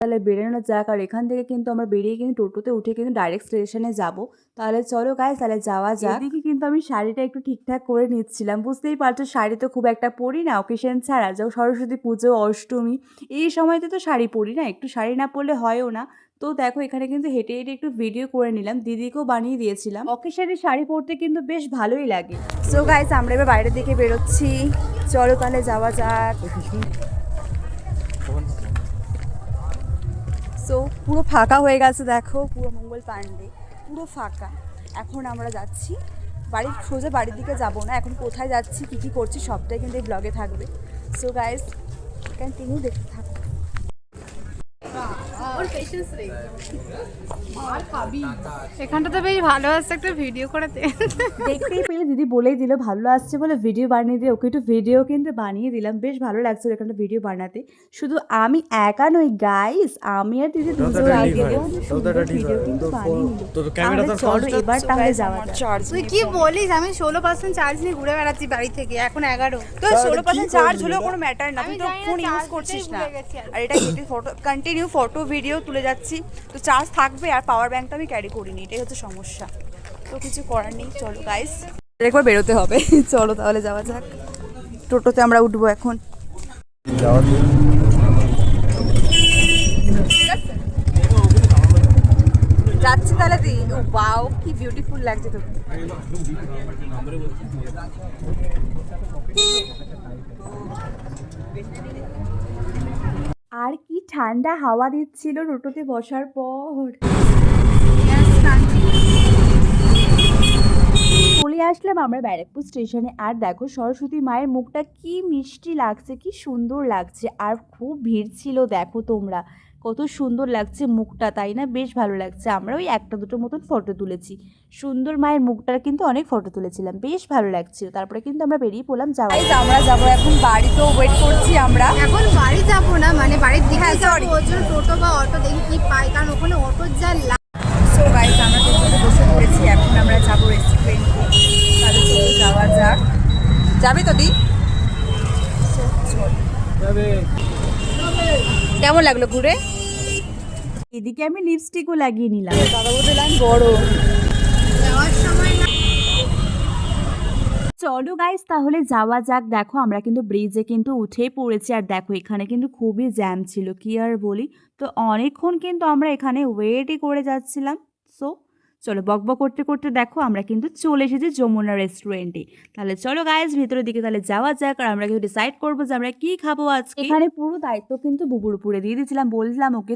তাহলে বেরোনো যাক। আর এখান থেকে কিন্তু আমরা বেরিয়ে কিন্তু টোটোতে উঠে কিন্তু ডাইরেক্ট স্টেশনে যাব। তাহলে চলো গাইস, তাহলে যাওয়া যাক। এদিকে কিন্তু আমি শাড়িটা একটু ঠিকঠাক করে নিচ্ছিলাম। বুঝতেই পারছো শাড়ি তো খুব একটা পরি না অকেশন ছাড়া, যাও সরস্বতী পুজো, অষ্টমী এই সময়তে তো শাড়ি পরি না, একটু শাড়ি না পরলে হয়ও না। তো দেখো এখানে কিন্তু হেঁটে হেঁটে একটু ভিডিও করে নিলাম, দিদিকেও বানিয়ে দিয়েছিলাম। অকেশনে শাড়ি পরতে কিন্তু বেশ ভালোই লাগে। সো গাইস, আমরা এবার বাইরের দিকে বেরোচ্ছি, চলো তাহলে যাওয়া যাক। সো পুরো ফাঁকা হয়ে গেছে, দেখো পুরো মঙ্গল পাণ্ডে পুরো ফাঁকা। এখন আমরা যাচ্ছি সোজা বাড়ির দিকে যাব না, এখন কোথায় যাচ্ছি কী কী করছি সবটাই কিন্তু এই ব্লগে থাকবে। সো গাইস, কন্টিনিউ দেখতে থাকো। এখানটাতে বেশ ভালো আসছে, একটা ভিডিও করাতে দেখতেই পেলে দিদি বলেই দিল ভালো আসছে বলে ভিডিও বানিয়ে দিয়ে ওকে একটু ভিডিও কিন্তু বানিয়ে দিলাম। বেশ ভালো লাগছে এখানটা ভিডিও বানাতে। শুধু আমি একা নই গাইস, আমি আর দিদি দুজন ভিডিও কিন্তু বানিয়ে নিল। তাহলে চলো এবার তাহলে যাওয়া যাক। তুই কি বলিস, আমি 16% চার্জ নিয়ে ঘুরে বেড়াচ্ছি বাড়ি থেকে, এখন 11। তো 16% চার্জ হলেও কোনো ম্যাটার না, তুই তো ফোন ইউজ করছিস না। আর এটা কন্টিনিউ ফটো ভিডিও তুলে যাচ্ছি, তো চার্জ থাকবে। আর পাওয়ার ব্যাংকটা আমি ক্যারি করিনি, এটাই হচ্ছে সমস্যা। তো কিছু করার নেই, চলো গাইস একবার বেরোতে হবে। চলো তাহলে যাওয়া যাক, টোটোতে আমরা উঠবো এখন। যাচ্ছি তাহলে দি। ও ওয়াও, কি বিউটিফুল লাগছে তোকে। আর কি ঠান্ডা হাওয়া দিচ্ছিল টোটোতে বসার পর। চলে আসলাম আমরা ব্যারাকপুর স্টেশনে। আর দেখো সরস্বতী মায়ের মুখটা কি মিষ্টি লাগছে, কি সুন্দর লাগছে। আর খুব ভিড় ছিল, দেখো তোমরা কত সুন্দর লাগছে মুখটা, তাই না? বেশ ভালো লাগছে। আমরা ওই একটা দুটো মতন ফটো তুলেছি, সুন্দর মায়ের মুখটার কিন্তু অনেক ফটো তুলেছিলাম, বেশ ভালো লাগছিল। তারপরে কিন্তু আমরা বেরিয়ে পড়লাম যাওয়া। আমরা যাবো এখন বাড়ি, তো ওয়েট করছি আমরা। এখন বাড়ি যাবো না, মানে বাড়ির দিকে যাবো, ওর জন্য টোটো বা অটো দেখি কি পাই, কারণ ওখানে অটোর যা সো গাইস, আমরা টোটোতে বসে পড়েছি, এখন আমরা যাবো রেস্টুরেন্টে। তাহলে চলো যাওয়া যাক। যাবে তো দি? কেমন লাগলো ঘুরে? এদিকে আমি লিপস্টিকও লাগিয়ে নিলাম, দাদা বললাম বড় যাওয়ার সময় না। চলো গাইস তাহলে যাওয়া যাক। দেখো আমরা কিন্তু ব্রিজে কিন্তু উঠেই পড়েছি। আর দেখো এখানে কিন্তু খুবই জ্যাম ছিল, কি আর বলি। তো অনেকক্ষণ কিন্তু আমরা এখানে ওয়েটই করে যাচ্ছিলাম। সো চলো বকবক করতে করতে দেখো আমরা কিন্তু চলে এসেছি যমুনা রেস্টুরেন্টে। তাহলে চলো গাইস ভিতরের দিকে তাহলে যাওয়া যাক। আর আমরা কিন্তু ডিসাইড করবো যে আমরা কি খাবো আজকে। এখানে পুরো দায়িত্ব কিন্তু বুবুর উপরে দিয়ে দিয়েছিলাম, বললাম ওকে